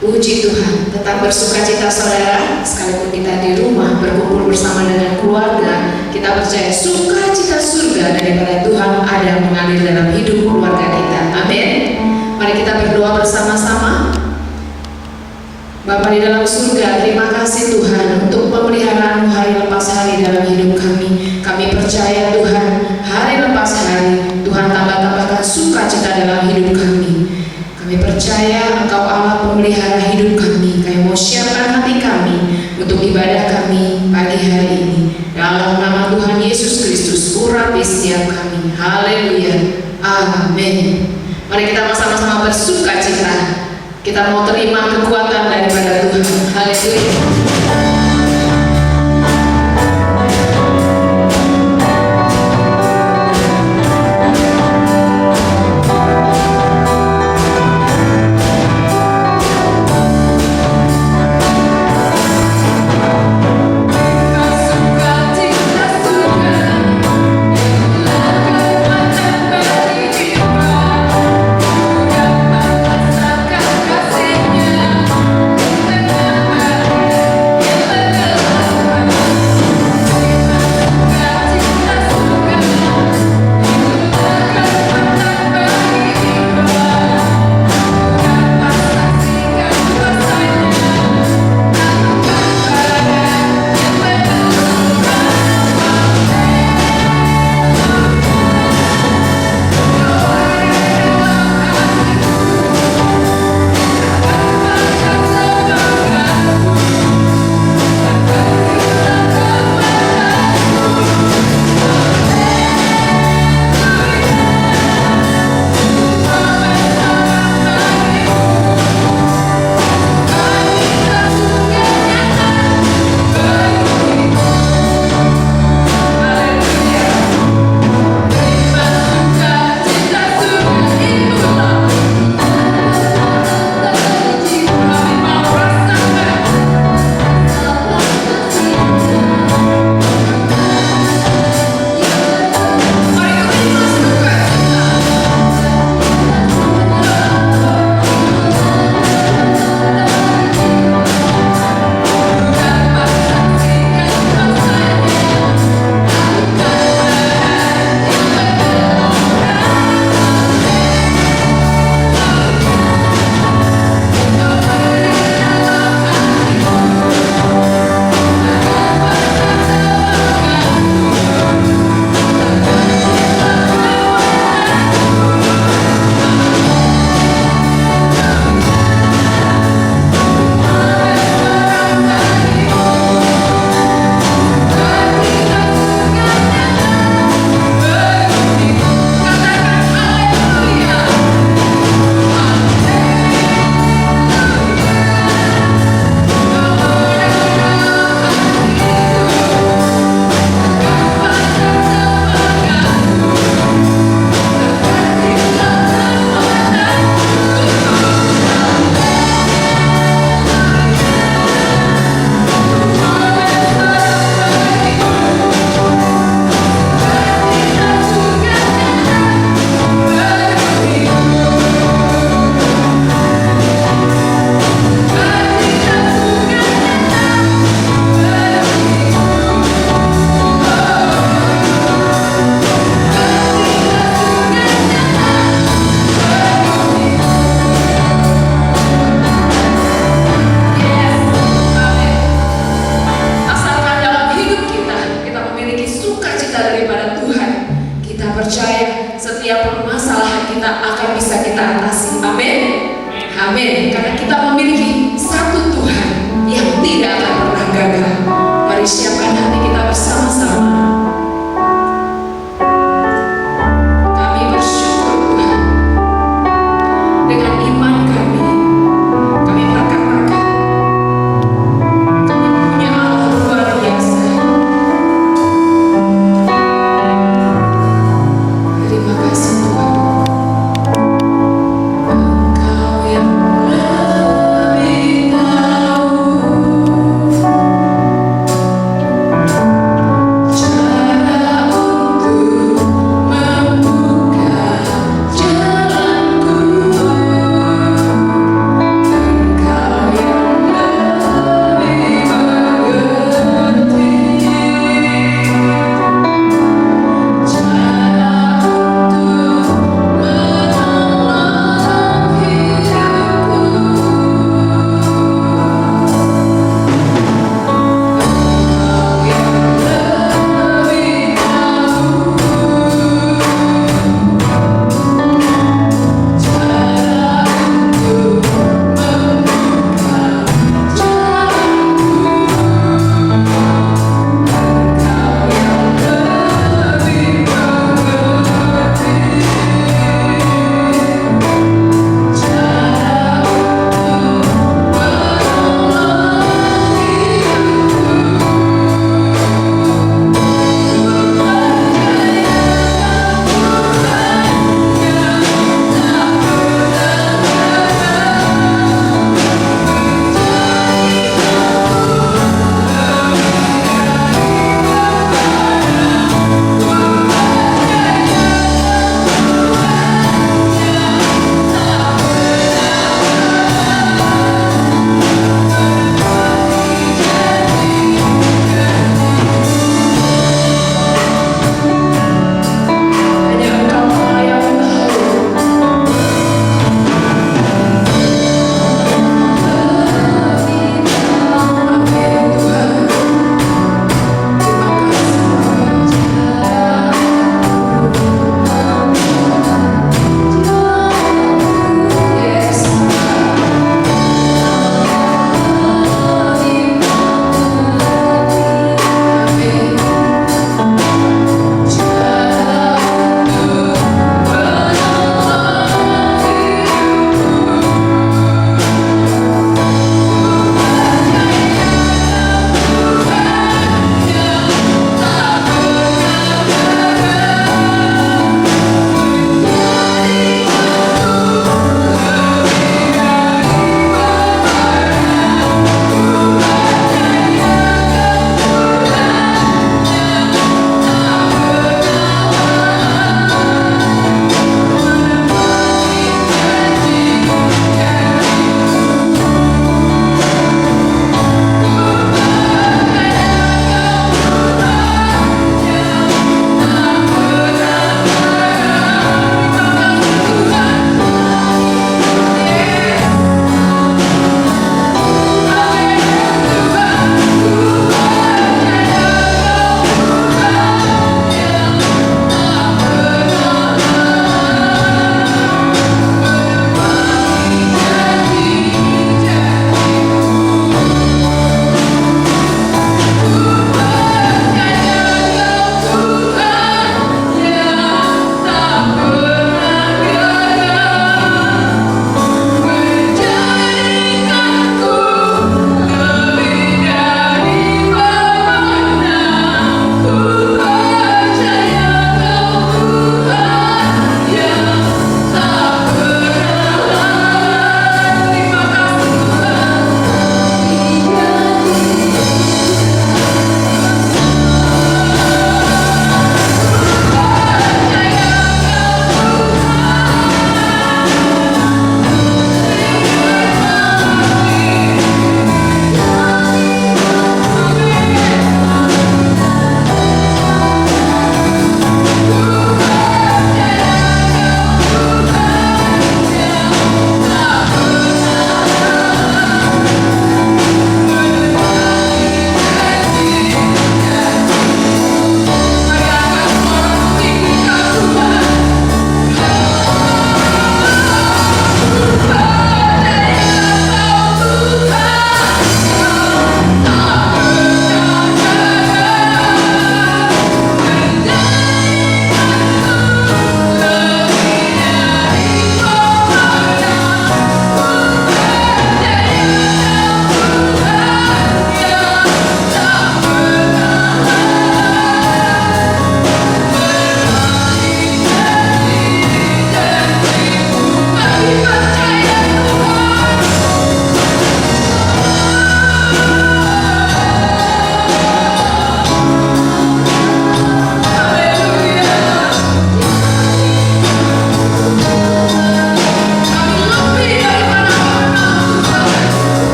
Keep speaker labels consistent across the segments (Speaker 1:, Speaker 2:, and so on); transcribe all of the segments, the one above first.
Speaker 1: Puji Tuhan, tetap bersukacita saudara, sekalipun kita di rumah berkumpul bersama dengan keluarga, kita percaya sukacita surga daripada Tuhan ada mengalir dalam hidup keluarga kita. Amin. Mari kita berdoa bersama-sama. Bapa di dalam surga, terima kasih Tuhan untuk pemeliharaan hari lepas hari dalam hidup kami. Kami percaya Tuhan, hari lepas hari Tuhan tambah-tambahkan sukacita dalam hidup kami. Kami percaya Engkau Allah pemelihara hidup kami. Kami mau siapkan hati kami untuk ibadah kami pagi hari ini. Dalam nama Tuhan Yesus Kristus, urapi setiap kami. Haleluya. Amin. Mari kita sama-sama bersukacita. Kita mau terima kekuatan daripada Tuhan. Haleluya.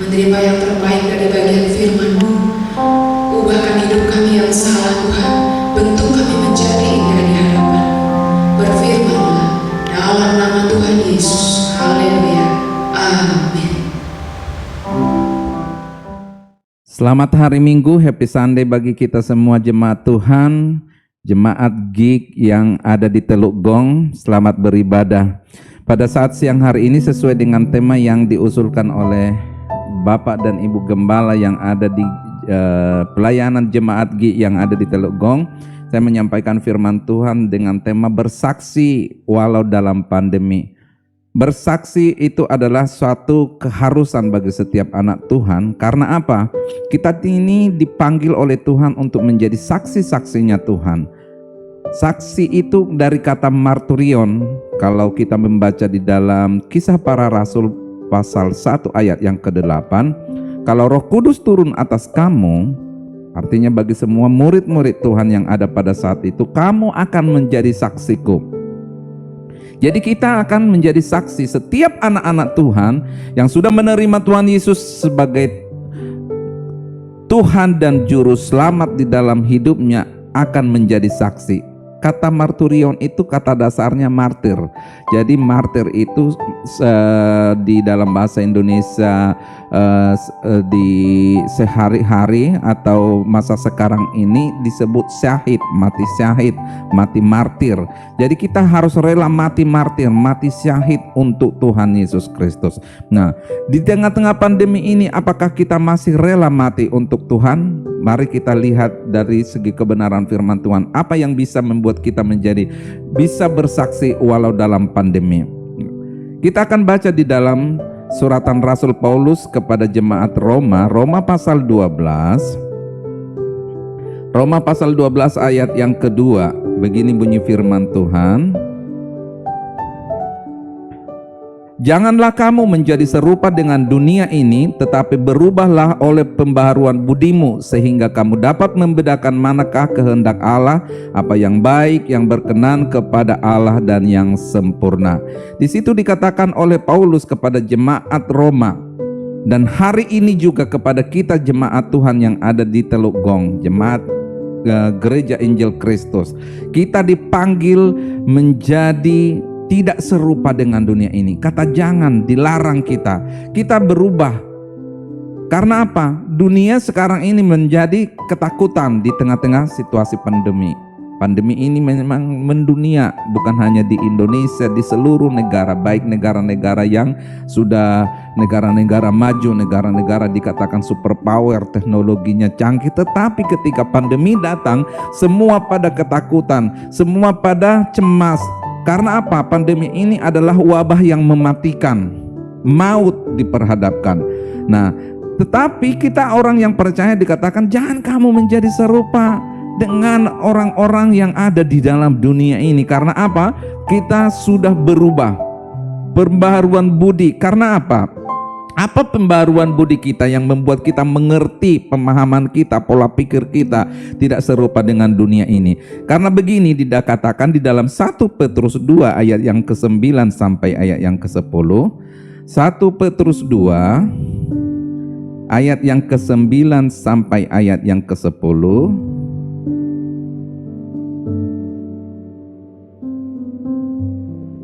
Speaker 1: menerima yang terbaik dari bagian firman-Mu. Ubahkan hidup kami yang salah Tuhan, bentuk kami menjadi indah di hadapan-Mu. Berfirman-Lah dalam nama Tuhan Yesus. Haleluya. Amin.
Speaker 2: Selamat hari Minggu, Happy Sunday bagi kita semua jemaat Tuhan, jemaat GIG yang ada di Teluk Gong. Selamat beribadah. Pada saat siang hari ini sesuai dengan tema yang diusulkan oleh Bapak dan Ibu Gembala yang ada di pelayanan jemaat GIG yang ada di Teluk Gong, saya menyampaikan firman Tuhan dengan tema bersaksi walau dalam pandemi. Bersaksi itu adalah suatu keharusan bagi setiap anak Tuhan. Karena apa? Kita ini dipanggil oleh Tuhan untuk menjadi saksi-saksinya Tuhan. Saksi itu dari kata marturion. Kalau kita membaca di dalam Kisah Para Rasul pasal 1 ayat yang ke-8, kalau Roh Kudus turun atas kamu, artinya bagi semua murid-murid Tuhan yang ada pada saat itu, kamu akan menjadi saksiku. Jadi kita akan menjadi saksi. Setiap anak-anak Tuhan yang sudah menerima Tuhan Yesus sebagai Tuhan dan Juru Selamat di dalam hidupnya akan menjadi saksi. Kata marturion itu kata dasarnya martir. Jadi martir itu di dalam bahasa Indonesia di sehari-hari atau masa sekarang ini disebut syahid, mati martir. Jadi kita harus rela mati martir, mati syahid untuk Tuhan Yesus Kristus. Nah, di tengah-tengah pandemi ini apakah kita masih rela mati untuk Tuhan? Mari kita lihat dari segi kebenaran firman Tuhan, apa yang bisa membuat kita menjadi bisa bersaksi walau dalam pandemi. Kita akan baca di dalam suratan Rasul Paulus kepada jemaat Roma, Roma pasal 12. Roma pasal 12 ayat yang kedua. Begini bunyi firman Tuhan. Janganlah kamu menjadi serupa dengan dunia ini, tetapi berubahlah oleh pembaharuan budimu, sehingga kamu dapat membedakan manakah kehendak Allah, apa yang baik, yang berkenan kepada Allah dan yang sempurna. Di situ dikatakan oleh Paulus kepada jemaat Roma, dan hari ini juga kepada kita jemaat Tuhan yang ada di Teluk Gong, jemaat Gereja Injil Kristus. Kita dipanggil menjadi tidak serupa dengan dunia ini. Kata jangan, dilarang kita. Kita berubah. Karena apa? Dunia sekarang ini menjadi ketakutan di tengah-tengah situasi pandemi. Pandemi ini memang mendunia, bukan hanya di Indonesia, di seluruh negara, baik negara-negara yang sudah negara-negara maju, negara-negara dikatakan superpower, teknologinya canggih, tetapi ketika pandemi datang, semua pada ketakutan, semua pada cemas. Karena apa? Pandemi ini adalah wabah yang mematikan, maut diperhadapkan. Nah, tetapi kita orang yang percaya dikatakan jangan kamu menjadi serupa dengan orang-orang yang ada di dalam dunia ini. Karena apa? Kita sudah berubah. Pembaharuan budi. Karena apa? Apa pembaruan budi kita yang membuat kita mengerti pemahaman kita, pola pikir kita tidak serupa dengan dunia ini? Karena begini dikatakan di dalam 1 Petrus 2 ayat yang ke-9 sampai ayat yang ke-10. 1 Petrus 2 ayat yang ke-9 sampai ayat yang ke-10.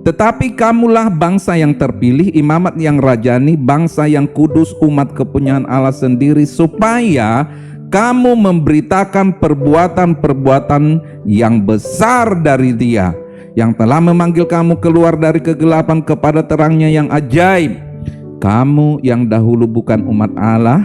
Speaker 2: Tetapi kamulah bangsa yang terpilih, imamat yang rajani, bangsa yang kudus, umat kepunyaan Allah sendiri, supaya kamu memberitakan perbuatan-perbuatan yang besar dari Dia, yang telah memanggil kamu keluar dari kegelapan kepada terangnya yang ajaib. Kamu yang dahulu bukan umat Allah,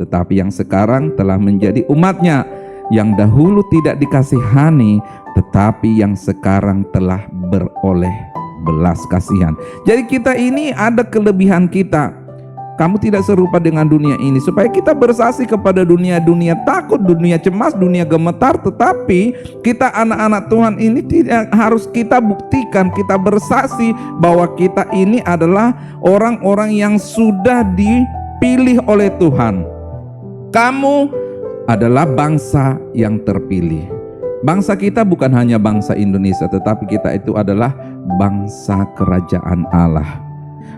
Speaker 2: tetapi yang sekarang telah menjadi umat-Nya, yang dahulu tidak dikasihani, tetapi yang sekarang telah beroleh belas kasihan. Jadi kita ini ada kelebihan kita. Kamu tidak serupa dengan dunia ini, supaya kita bersaksi kepada dunia. Dunia takut, dunia cemas, dunia gemetar. Tetapi kita anak-anak Tuhan ini tidak harus kita buktikan, kita bersaksi bahwa kita ini adalah orang-orang yang sudah dipilih oleh Tuhan. Kamu adalah bangsa yang terpilih. Bangsa kita bukan hanya bangsa Indonesia, tetapi kita itu adalah bangsa kerajaan Allah.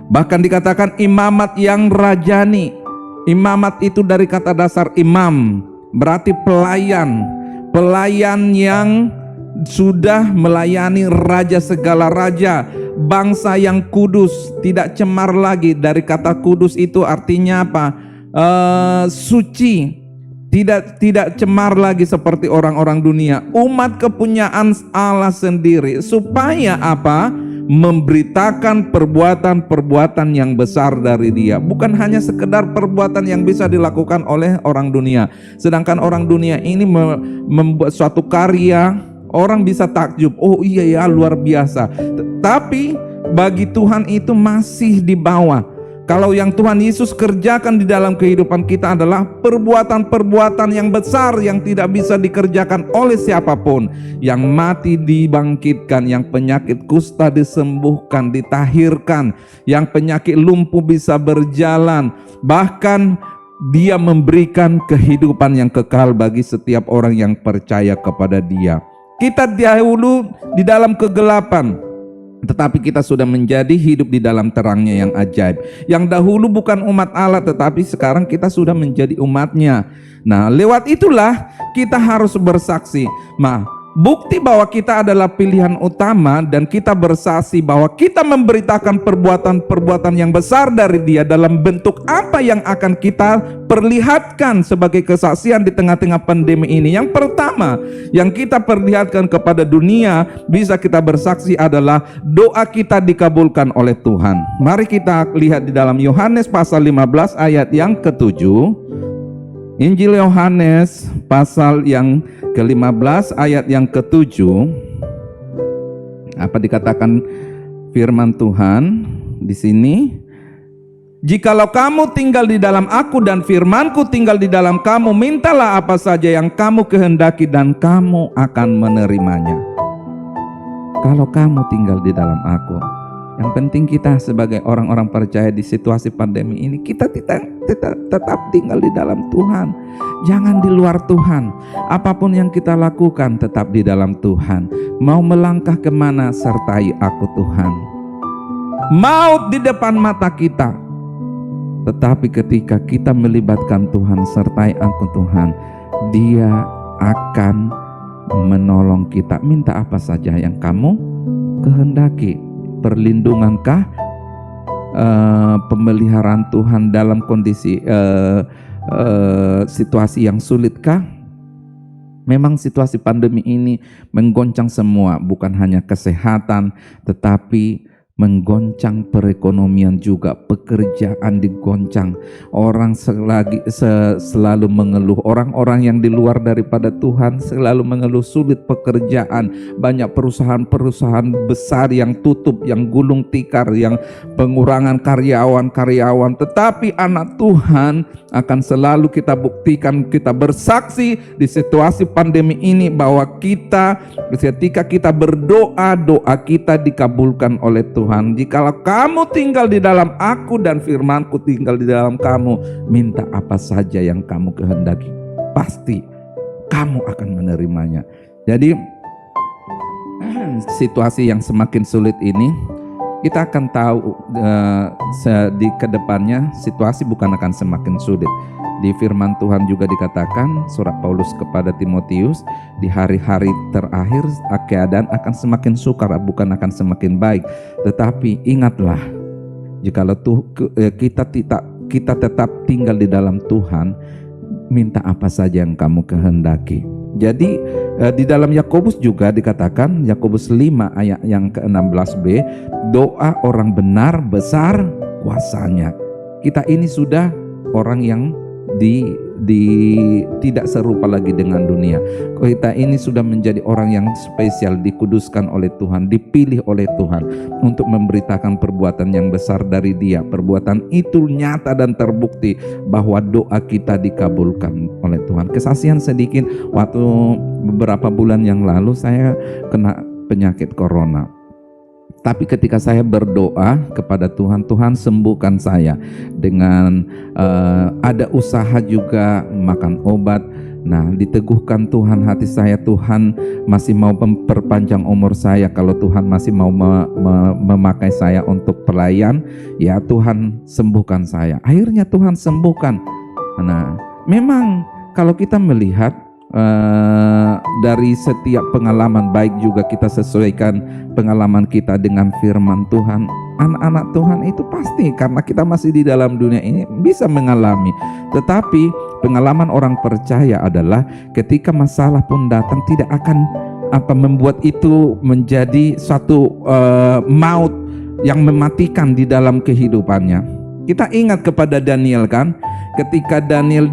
Speaker 2: Bahkan dikatakan imamat yang rajani. Imamat itu dari kata dasar imam, berarti pelayan. Pelayan yang sudah melayani raja segala raja, bangsa yang kudus, tidak cemar lagi. Dari kata kudus itu artinya apa? Suci, tidak cemar lagi seperti orang-orang dunia. Umat kepunyaan Allah sendiri, supaya apa? Memberitakan perbuatan-perbuatan yang besar dari Dia, bukan hanya sekedar perbuatan yang bisa dilakukan oleh orang dunia. Sedangkan orang dunia ini membuat suatu karya, orang bisa takjub, oh iya ya, luar biasa. Tapi bagi Tuhan itu masih di bawah. Kalau yang Tuhan Yesus kerjakan di dalam kehidupan kita adalah perbuatan-perbuatan yang besar yang tidak bisa dikerjakan oleh siapapun. Yang mati dibangkitkan, yang penyakit kusta disembuhkan, ditahirkan, yang penyakit lumpuh bisa berjalan. Bahkan Dia memberikan kehidupan yang kekal bagi setiap orang yang percaya kepada Dia. Kita dahulu di dalam kegelapan, tetapi kita sudah menjadi hidup di dalam terangnya yang ajaib. Yang dahulu bukan umat Allah, tetapi sekarang kita sudah menjadi umatnya. Nah, lewat itulah kita harus bersaksi. Bukti bahwa kita adalah pilihan utama, dan kita bersaksi bahwa kita memberitakan perbuatan-perbuatan yang besar dari Dia dalam bentuk apa yang akan kita perlihatkan sebagai kesaksian di tengah-tengah pandemi ini. Yang pertama yang kita perlihatkan kepada dunia, bisa kita bersaksi adalah doa kita dikabulkan oleh Tuhan. Mari kita lihat di dalam Yohanes pasal 15 ayat yang ke-7. Injil Yohanes pasal yang ke-15 ayat yang ke-7. Apa dikatakan firman Tuhan di sini? Jikalau kamu tinggal di dalam aku dan firmanku tinggal di dalam kamu, mintalah apa saja yang kamu kehendaki dan kamu akan menerimanya. Kalau kamu tinggal di dalam aku, yang penting kita sebagai orang-orang percaya di situasi pandemi ini, kita tetap tinggal di dalam Tuhan. Jangan di luar Tuhan. Apapun yang kita lakukan tetap di dalam Tuhan. Mau melangkah kemana, sertai aku Tuhan. Maut di depan mata kita, tetapi ketika kita melibatkan Tuhan, sertai aku Tuhan, Dia akan menolong kita. Minta apa saja yang kamu kehendaki. Perlindungankah, pemeliharaan Tuhan dalam kondisi situasi yang sulitkah? Memang situasi pandemi ini menggoncang semua, bukan hanya kesehatan, tetapi menggoncang perekonomian juga. Pekerjaan digoncang, orang selalu mengeluh. Orang-orang yang di luar daripada Tuhan selalu mengeluh sulit pekerjaan. Banyak perusahaan-perusahaan besar yang tutup, yang gulung tikar, yang pengurangan karyawan-karyawan. Tetapi anak Tuhan akan selalu kita buktikan, kita bersaksi di situasi pandemi ini bahwa kita, ketika kita berdoa, doa kita dikabulkan oleh Tuhan. Jikalau kamu tinggal di dalam aku dan firmanku tinggal di dalam kamu, minta apa saja yang kamu kehendaki, pasti kamu akan menerimanya. Jadi situasi yang semakin sulit ini, kita akan tahu di kedepannya situasi bukan akan semakin sulit. Di firman Tuhan juga dikatakan, surat Paulus kepada Timotius, di hari-hari terakhir keadaan akan semakin sukar, bukan akan semakin baik. Tetapi ingatlah, jikalau kita tetap tinggal di dalam Tuhan, minta apa saja yang kamu kehendaki. Jadi di dalam Yakobus juga dikatakan, Yakobus 5 ayat yang ke-16b, doa orang benar besar kuasanya. Kita ini sudah orang yang tidak serupa lagi dengan dunia. Kita ini sudah menjadi orang yang spesial, dikuduskan oleh Tuhan, dipilih oleh Tuhan untuk memberitakan perbuatan yang besar dari Dia. Perbuatan itu nyata dan terbukti bahwa doa kita dikabulkan oleh Tuhan. Kesaksian sedikit, waktu beberapa bulan yang lalu saya kena penyakit corona. Tapi ketika saya berdoa kepada Tuhan, Tuhan sembuhkan saya dengan ada usaha juga makan obat. Nah, diteguhkan Tuhan hati saya, Tuhan masih mau memperpanjang umur saya. Kalau Tuhan masih mau memakai saya untuk pelayan, ya Tuhan sembuhkan saya. Akhirnya Tuhan sembuhkan. Nah, memang kalau kita melihat dari setiap pengalaman, baik juga kita sesuaikan pengalaman kita dengan firman Tuhan. Anak-anak Tuhan itu pasti, karena kita masih di dalam dunia ini, bisa mengalami. Tetapi pengalaman orang percaya adalah ketika masalah pun datang, tidak akan membuat itu menjadi suatu maut yang mematikan di dalam kehidupannya. Kita ingat kepada Daniel kan, ketika Daniel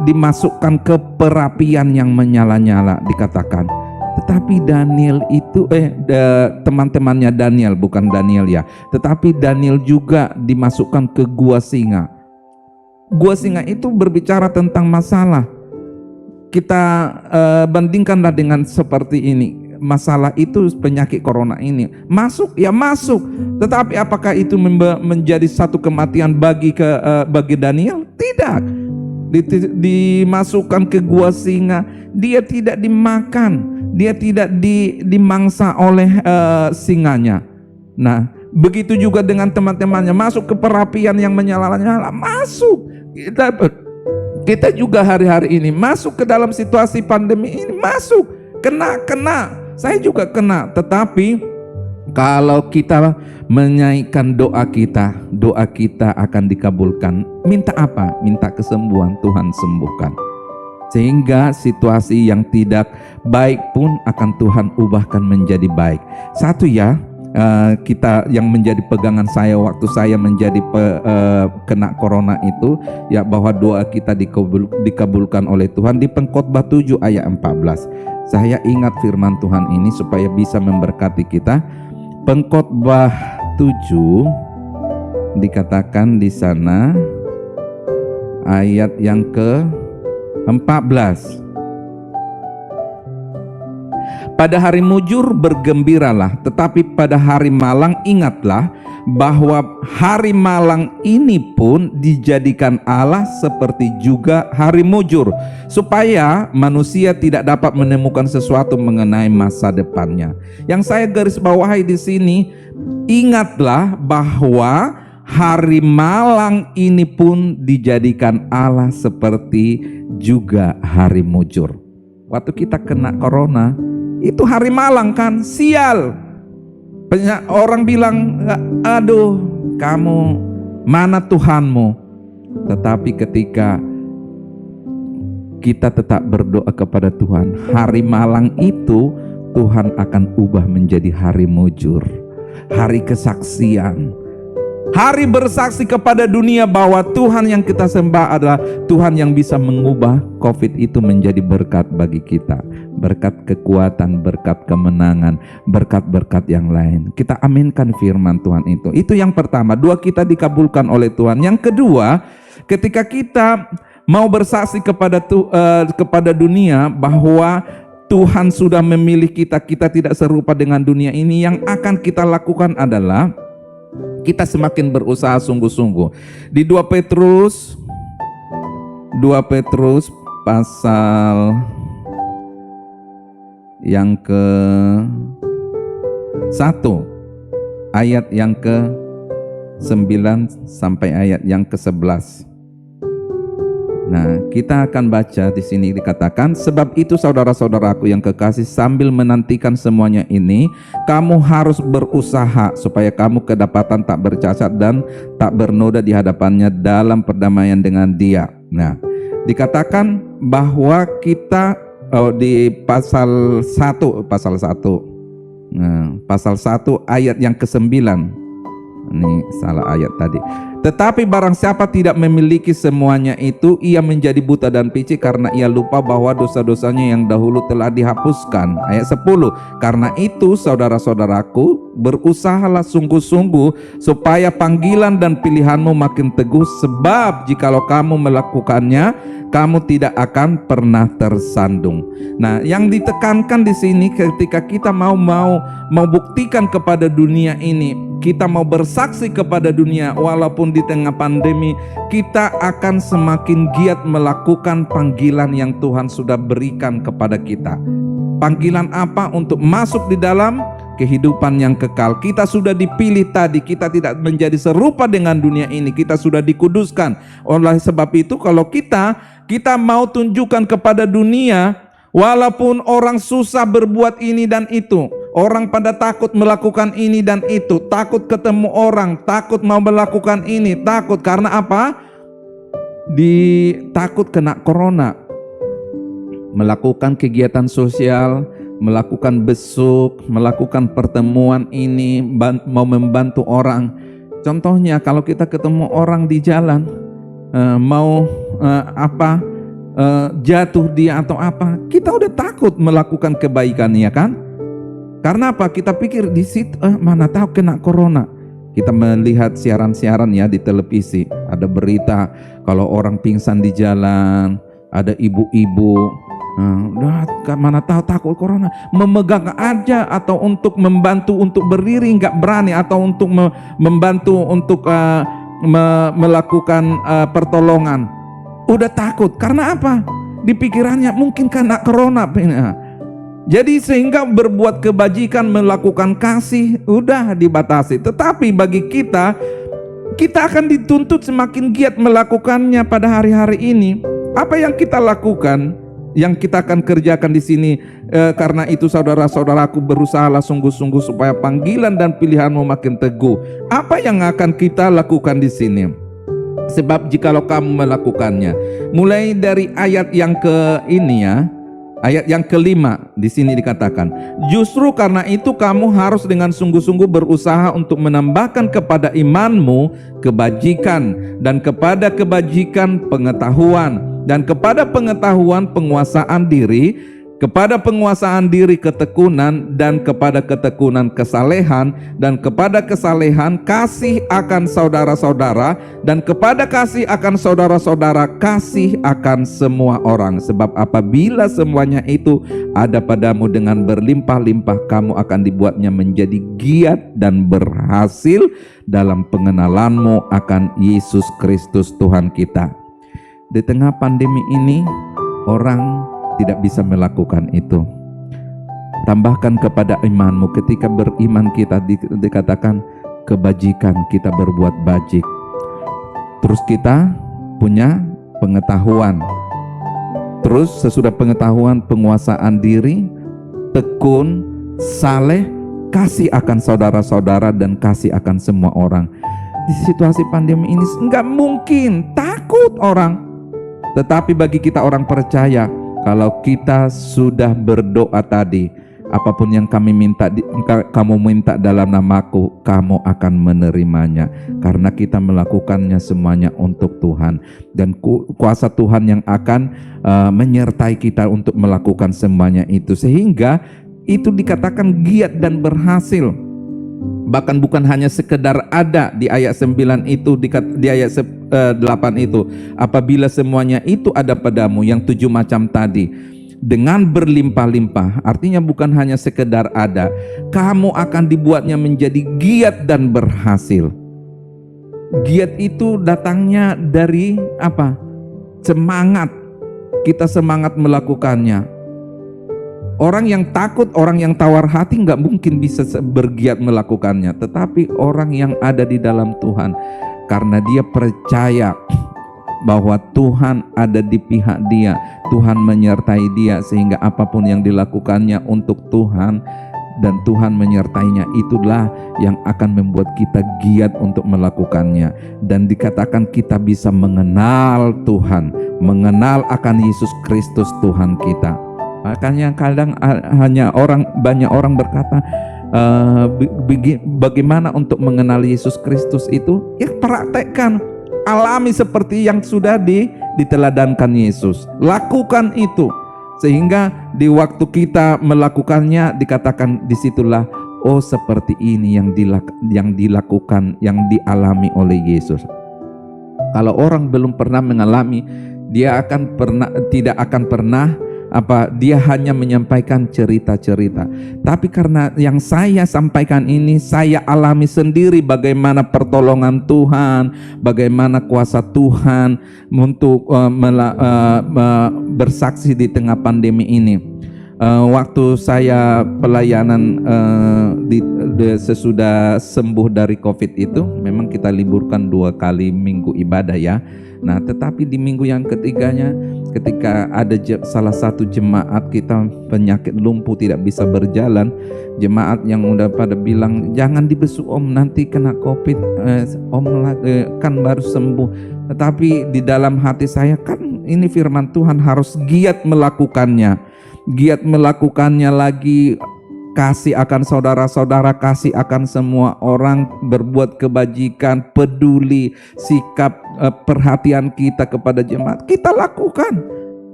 Speaker 2: dimasukkan ke perapian yang menyala-nyala, dikatakan. Tetapi Daniel itu teman-temannya Daniel, bukan Daniel ya, tetapi Daniel juga dimasukkan ke gua singa. Gua singa itu berbicara tentang masalah. Kita bandingkanlah dengan seperti ini. Masalah itu, penyakit corona ini masuk ya masuk, tetapi apakah itu menjadi satu kematian bagi Daniel? Tidak. Dimasukkan ke gua singa, dia tidak dimakan, dia tidak dimangsa oleh singanya. Nah, begitu juga dengan teman-temannya, masuk ke perapian yang menyala-nyala, masuk. Kita juga hari-hari ini masuk ke dalam situasi pandemi ini, masuk, kena. Saya juga kena, tetapi kalau kita menaikkan doa kita akan dikabulkan. Minta apa? Minta kesembuhan, Tuhan sembuhkan. Sehingga situasi yang tidak baik pun akan Tuhan ubahkan menjadi baik. Satu ya, kita yang menjadi pegangan saya waktu saya menjadi kena corona itu, ya, bahwa doa kita dikabulkan oleh Tuhan di Pengkhotbah 7 ayat 14. Saya ingat firman Tuhan ini supaya bisa memberkati kita. Pengkhotbah 7 dikatakan di sana ayat yang ke-14. Pada hari mujur bergembiralah, tetapi pada hari malang ingatlah bahwa hari malang ini pun dijadikan Allah seperti juga hari mujur, supaya manusia tidak dapat menemukan sesuatu mengenai masa depannya. Yang saya garis bawahi di sini, ingatlah bahwa hari malang ini pun dijadikan Allah seperti juga hari mujur. Waktu kita kena corona, itu hari malang kan, sial. Banyak orang bilang, aduh kamu, mana Tuhanmu? Tetapi ketika kita tetap berdoa kepada Tuhan, hari malang itu Tuhan akan ubah menjadi hari mujur, hari kesaksian, hari bersaksi kepada dunia bahwa Tuhan yang kita sembah adalah Tuhan yang bisa mengubah COVID itu menjadi berkat bagi kita. Berkat kekuatan, berkat kemenangan, berkat-berkat yang lain. Kita aminkan firman Tuhan itu. Itu yang pertama, doa kita dikabulkan oleh Tuhan. Yang kedua, ketika kita mau bersaksi kepada dunia bahwa Tuhan sudah memilih kita, kita tidak serupa dengan dunia ini, yang akan kita lakukan adalah kita semakin berusaha sungguh-sungguh. Di 2 Petrus pasal yang ke-1 ayat yang ke-9 sampai ayat yang ke-11. Nah, kita akan baca di sini dikatakan, sebab itu saudara-saudaraku yang kekasih, sambil menantikan semuanya ini, kamu harus berusaha supaya kamu kedapatan tak bercacat dan tak bernoda di hadapannya dalam perdamaian dengan Dia. Nah, dikatakan bahwa kita di pasal 1 ayat yang ke-9. Ini salah ayat tadi. Tetapi barang siapa tidak memiliki semuanya itu, ia menjadi buta dan picik karena ia lupa bahwa dosa-dosanya yang dahulu telah dihapuskan. Ayat 10. Karena itu saudara-saudaraku, berusahalah sungguh-sungguh supaya panggilan dan pilihanmu makin teguh, sebab jikalau kamu melakukannya, kamu tidak akan pernah tersandung. Nah, yang ditekankan di sini ketika kita mau buktikan kepada dunia ini, kita mau bersaksi kepada dunia walaupun di tengah pandemi, kita akan semakin giat melakukan panggilan yang Tuhan sudah berikan kepada kita. Panggilan apa? Untuk masuk di dalam kehidupan yang kekal. Kita sudah dipilih tadi, kita tidak menjadi serupa dengan dunia ini, kita sudah dikuduskan. Oleh sebab itu kalau kita mau tunjukkan kepada dunia, walaupun orang susah berbuat ini dan itu, orang pada takut melakukan ini dan itu, takut ketemu orang, takut mau melakukan ini, takut karena apa? Takut kena corona. Melakukan kegiatan sosial, melakukan besuk, melakukan pertemuan ini, mau membantu orang. Contohnya kalau kita ketemu orang di jalan, jatuh dia atau apa, kita udah takut melakukan kebaikan, ya kan? Karena apa? Kita pikir di situ mana tahu kena corona. Kita melihat siaran-siaran ya di televisi, ada berita kalau orang pingsan di jalan, ada ibu-ibu, mana tahu takut corona, memegang aja atau untuk membantu untuk berdiri nggak berani, atau untuk membantu untuk melakukan pertolongan, udah takut. Karena apa? Di pikirannya mungkin kena corona. Jadi sehingga berbuat kebajikan, melakukan kasih udah dibatasi. Tetapi bagi kita akan dituntut semakin giat melakukannya pada hari-hari ini. Apa yang kita lakukan, yang kita akan kerjakan di sini, karena itu saudara-saudaraku, berusahalah sungguh-sungguh supaya panggilan dan pilihanmu makin teguh. Apa yang akan kita lakukan di sini? Sebab jikalau kamu melakukannya, mulai dari ayat yang ayat yang kelima di sini dikatakan, justru karena itu kamu harus dengan sungguh-sungguh berusaha untuk menambahkan kepada imanmu kebajikan, dan kepada kebajikan pengetahuan, dan kepada pengetahuan penguasaan diri, kepada penguasaan diri ketekunan, dan kepada ketekunan kesalehan, dan kepada kesalehan kasih akan saudara-saudara, dan kepada kasih akan saudara-saudara kasih akan semua orang. Sebab apabila semuanya itu ada padamu dengan berlimpah-limpah, kamu akan dibuatnya menjadi giat dan berhasil dalam pengenalanmu akan Yesus Kristus Tuhan kita. Di tengah pandemi ini, orang tidak bisa melakukan itu. Tambahkan kepada imanmu. Ketika beriman kita dikatakan kebajikan, kita berbuat bajik. Terus kita punya pengetahuan. Terus sesudah pengetahuan, penguasaan diri, tekun, saleh, kasih akan saudara-saudara, dan kasih akan semua orang. Di situasi pandemi ini enggak mungkin, takut orang. Tetapi bagi kita orang percaya, kalau kita sudah berdoa tadi, apapun yang kamu minta dalam namaku, kamu akan menerimanya. Karena kita melakukannya semuanya untuk Tuhan. Dan kuasa Tuhan yang akan menyertai kita untuk melakukan semuanya itu. Sehingga itu dikatakan giat dan berhasil. Bahkan bukan hanya sekedar ada di ayat 9 itu, di ayat 8 itu, apabila semuanya itu ada padamu, yang 7 macam tadi, dengan berlimpah-limpah, artinya bukan hanya sekedar ada, kamu akan dibuatnya menjadi giat dan berhasil. Giat itu datangnya dari apa? Semangat. Kita semangat melakukannya. Orang yang takut, orang yang tawar hati nggak mungkin bisa bergiat melakukannya. Tetapi orang yang ada di dalam Tuhan, karena dia percaya bahwa Tuhan ada di pihak dia, Tuhan menyertai dia, sehingga apapun yang dilakukannya untuk Tuhan dan Tuhan menyertainya, itulah yang akan membuat kita giat untuk melakukannya. Dan dikatakan kita bisa mengenal Tuhan, mengenal akan Yesus Kristus Tuhan kita. Makanya kadang banyak orang berkata, bagaimana untuk mengenal Yesus Kristus itu? Ya praktekkan, alami seperti yang sudah diteladankan Yesus. Lakukan itu, sehingga di waktu kita melakukannya dikatakan disitulah, oh seperti ini yang dilakukan, yang dialami oleh Yesus. Kalau orang belum pernah mengalami, dia tidak akan pernah dia hanya menyampaikan cerita-cerita. Tapi karena yang saya sampaikan ini, saya alami sendiri bagaimana pertolongan Tuhan, bagaimana kuasa Tuhan untuk bersaksi di tengah pandemi ini. Waktu saya pelayanan sesudah sembuh dari COVID itu, memang kita liburkan 2 kali minggu ibadah ya. Nah, tetapi di minggu yang ketiganya, ketika ada salah satu jemaat kita penyakit lumpuh tidak bisa berjalan, jemaat yang udah pada bilang, jangan dibesuk om, nanti kena COVID, om kan baru sembuh. Tetapi di dalam hati saya, kan ini firman Tuhan, harus giat melakukannya. Giat melakukannya lagi, kasih akan saudara-saudara, kasih akan semua orang, berbuat kebajikan, peduli, sikap perhatian kita kepada jemaat, kita lakukan.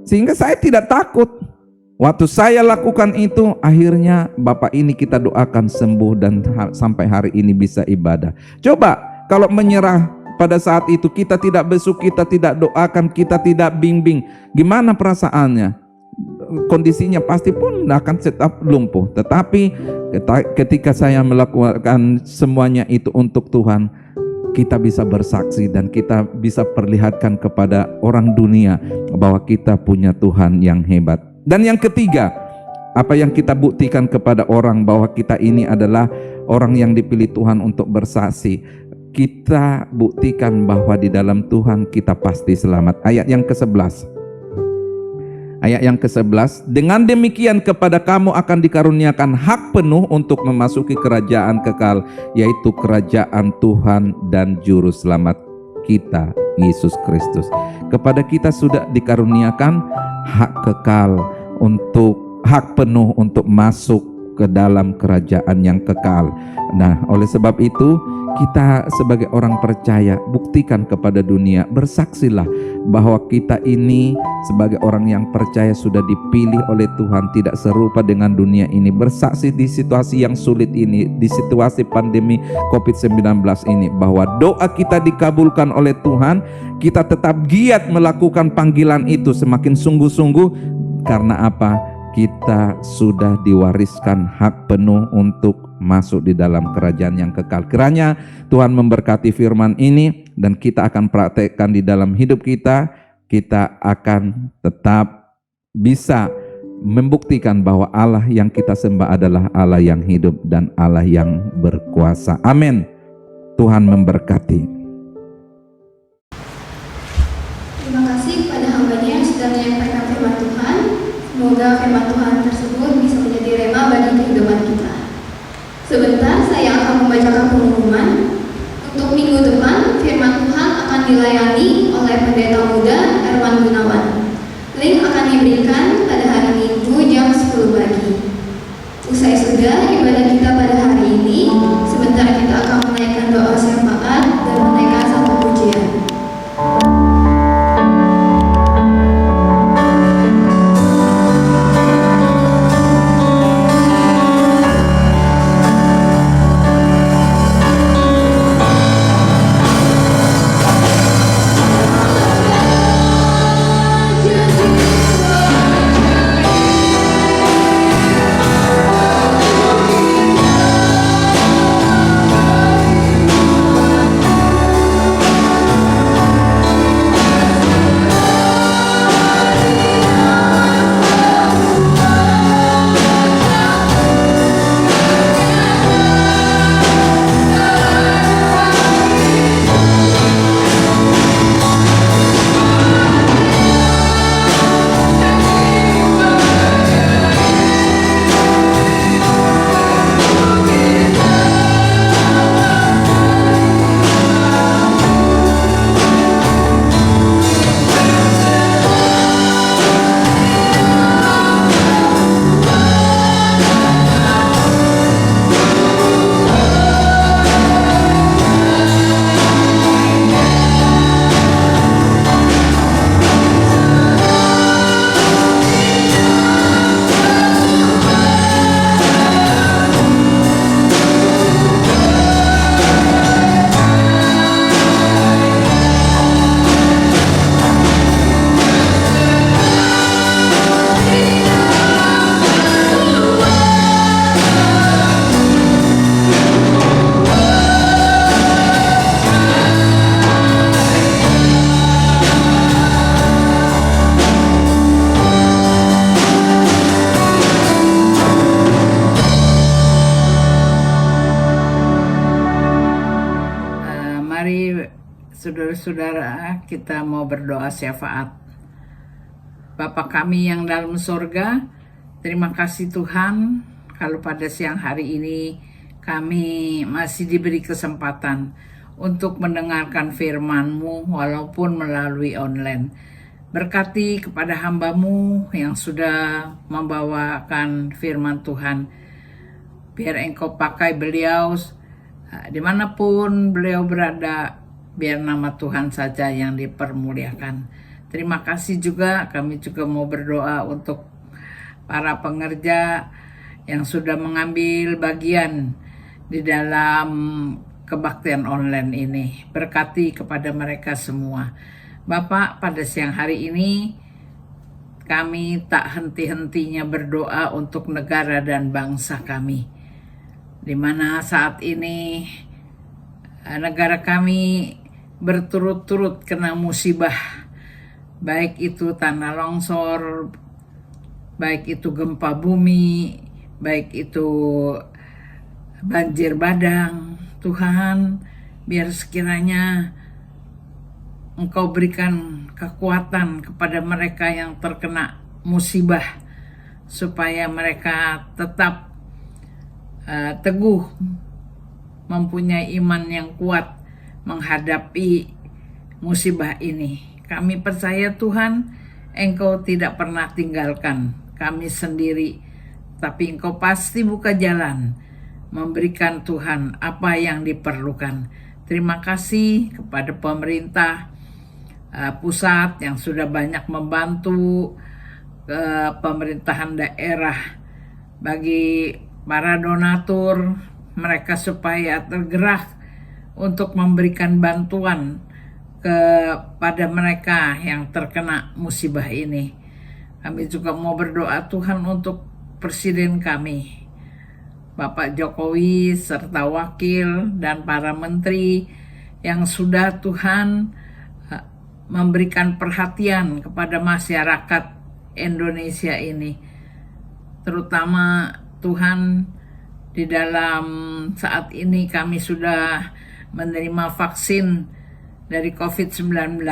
Speaker 2: Sehingga saya tidak takut. Waktu saya lakukan itu, akhirnya Bapak ini kita doakan sembuh dan sampai hari ini bisa ibadah. Coba kalau menyerah pada saat itu, kita tidak besuk, kita tidak doakan, kita tidak bimbing, gimana perasaannya? Kondisinya pasti pun akan tetap lumpuh. Tetapi ketika saya melakukan semuanya itu untuk Tuhan, kita bisa bersaksi dan kita bisa perlihatkan kepada orang dunia bahwa kita punya Tuhan yang hebat. Dan yang ketiga, apa yang kita buktikan kepada orang bahwa kita ini adalah orang yang dipilih Tuhan untuk bersaksi. Kita buktikan bahwa di dalam Tuhan kita pasti selamat. Ayat yang ke-11. Ayat yang ke-11, dengan demikian kepada kamu akan dikaruniakan hak penuh untuk memasuki kerajaan kekal, yaitu kerajaan Tuhan dan Juru Selamat kita, Yesus Kristus. Kepada kita sudah dikaruniakan hak kekal, untuk hak penuh untuk masuk ke dalam kerajaan yang kekal. Nah, oleh sebab itu kita sebagai orang percaya buktikan kepada dunia, bersaksilah bahwa kita ini sebagai orang yang percaya sudah dipilih oleh Tuhan, tidak serupa dengan dunia ini. Bersaksi di situasi yang sulit ini, di situasi pandemi COVID-19 ini, bahwa doa kita dikabulkan oleh Tuhan. Kita tetap giat melakukan panggilan itu semakin sungguh-sungguh. Karena apa? Kita sudah diwariskan hak penuh untuk masuk di dalam kerajaan yang kekal. Kiranya Tuhan memberkati firman ini dan kita akan praktekkan di dalam hidup kita. Kita akan tetap bisa membuktikan bahwa Allah yang kita sembah adalah Allah yang hidup dan Allah yang berkuasa. Amin. Tuhan memberkati.
Speaker 3: Terima kasih kepada hamba-Nya yang sudah menyampaikan firman Tuhan. Semoga firman Tuhan tersebut bisa menjadi rema bagi kehidupan kita. Sebentar saya akan membacakan pengumuman. Untuk minggu depan, firman Tuhan akan dilayani oleh pendeta muda Herman Gunawan. Link akan diberikan pada hari Minggu jam 10 pagi. Usai sudah ibadah kita pada hari ini, sebentar kita akan menaikkan doa syafaat dan menaikkan satu pujian.
Speaker 4: Saudara-saudara, kita mau berdoa syafaat. Bapa kami yang dalam surga, terima kasih Tuhan kalau pada siang hari ini kami masih diberi kesempatan untuk mendengarkan firman-Mu walaupun melalui online. Berkati kepada hamba-Mu yang sudah membawakan firman Tuhan. Biar Engkau pakai beliau dimanapun beliau berada, biar nama Tuhan saja yang dipermuliakan. Terima kasih juga, kami juga mau berdoa untuk para pengerja yang sudah mengambil bagian di dalam kebaktian online ini. Berkati kepada mereka semua. Bapak, pada siang hari ini kami tak henti-hentinya berdoa untuk negara dan bangsa kami, di mana saat ini negara kami berturut-turut kena musibah, baik itu tanah longsor, baik itu gempa bumi, baik itu banjir bandang. Tuhan, biar sekiranya Engkau berikan kekuatan kepada mereka yang terkena musibah, supaya mereka tetap teguh, mempunyai iman yang kuat menghadapi musibah ini. Kami percaya Tuhan, Engkau tidak pernah tinggalkan kami sendiri, tapi Engkau pasti buka jalan, memberikan Tuhan apa yang diperlukan. Terima kasih kepada pemerintah pusat yang sudah banyak membantu pemerintahan daerah, bagi para donatur mereka supaya tergerak untuk memberikan bantuan kepada mereka yang terkena musibah ini. Kami juga mau berdoa Tuhan untuk Presiden kami, Bapak Jokowi serta wakil dan para menteri yang sudah Tuhan memberikan perhatian kepada masyarakat Indonesia ini. Terutama Tuhan, di dalam saat ini kami sudah menerima vaksin dari COVID-19.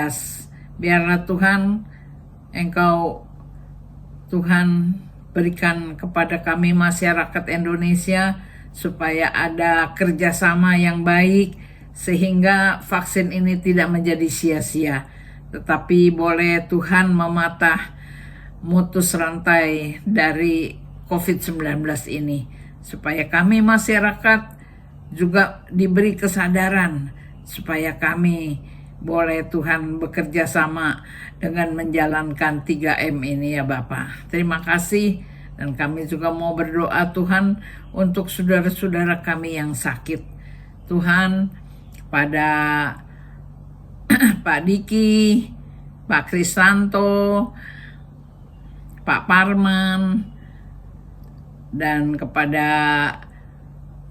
Speaker 4: Biarlah Tuhan, Engkau Tuhan berikan kepada kami masyarakat Indonesia supaya ada kerjasama yang baik, sehingga vaksin ini tidak menjadi sia-sia, tetapi boleh Tuhan mutus rantai dari COVID-19 ini, supaya kami masyarakat juga diberi kesadaran, supaya kami boleh Tuhan bekerja sama dengan menjalankan 3M ini ya Bapak. Terima kasih, dan kami juga mau berdoa Tuhan untuk saudara-saudara kami yang sakit. Tuhan, pada Pak Diki, Pak Kristanto, Pak Parman, dan kepada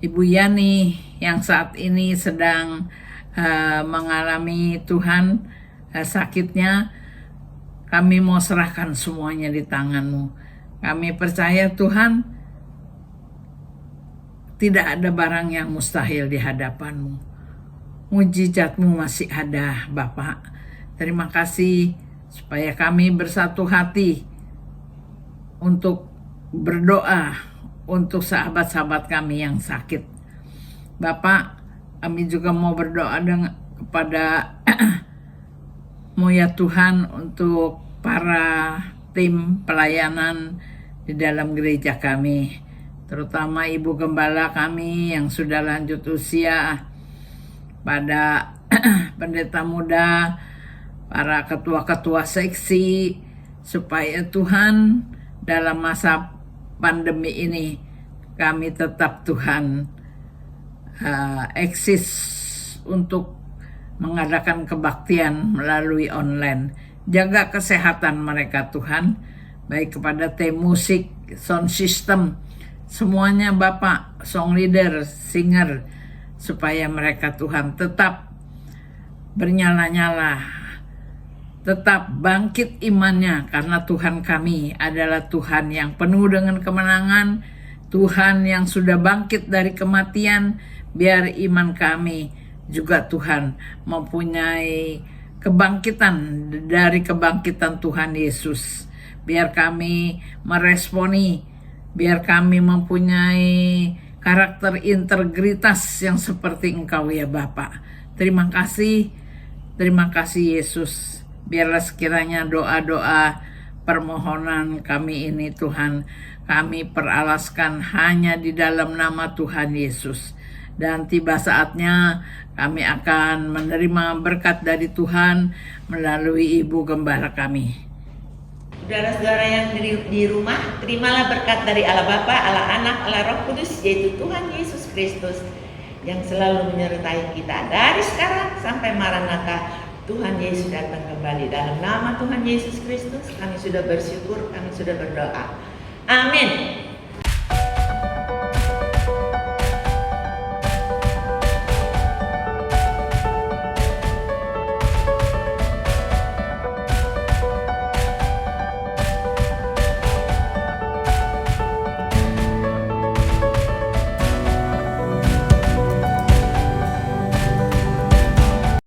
Speaker 4: Ibu Yani yang saat ini sedang mengalami Tuhan sakitnya, kami mau serahkan semuanya di tangan-Mu. Kami percaya Tuhan, tidak ada barang yang mustahil di hadapan-Mu. Mujizat-Mu masih ada Bapak. Terima kasih supaya kami bersatu hati untuk berdoa untuk sahabat-sahabat kami yang sakit. Bapak, kami juga mau berdoa kepada ya Tuhan untuk para tim pelayanan di dalam gereja kami, terutama Ibu Gembala kami yang sudah lanjut usia, pada pendeta muda, para ketua-ketua seksi, supaya Tuhan dalam masa pandemi ini kami tetap Tuhan eksis untuk mengadakan kebaktian melalui online. Jaga kesehatan mereka Tuhan, baik kepada tim musik, sound system, semuanya Bapak, song leader, singer, supaya mereka Tuhan tetap bernyala-nyala, tetap bangkit imannya, karena Tuhan kami adalah Tuhan yang penuh dengan kemenangan, Tuhan yang sudah bangkit dari kematian. Biar iman kami juga Tuhan mempunyai kebangkitan dari kebangkitan Tuhan Yesus. Biar kami meresponi, biar kami mempunyai karakter integritas yang seperti Engkau ya Bapa. Terima kasih Yesus. Biarlah sekiranya doa-doa permohonan kami ini Tuhan, kami peralaskan hanya di dalam nama Tuhan Yesus. Dan tiba saatnya kami akan menerima berkat dari Tuhan melalui Ibu Gembala kami.
Speaker 5: Saudara-saudara yang di rumah, terimalah berkat dari Allah Bapa, Allah Anak, Allah Roh Kudus, yaitu Tuhan Yesus Kristus yang selalu menyertai kita dari sekarang sampai Maranatha. Tuhan Yesus datang kembali. Dalam nama Tuhan Yesus Kristus kami sudah bersyukur, kami sudah berdoa. Amin.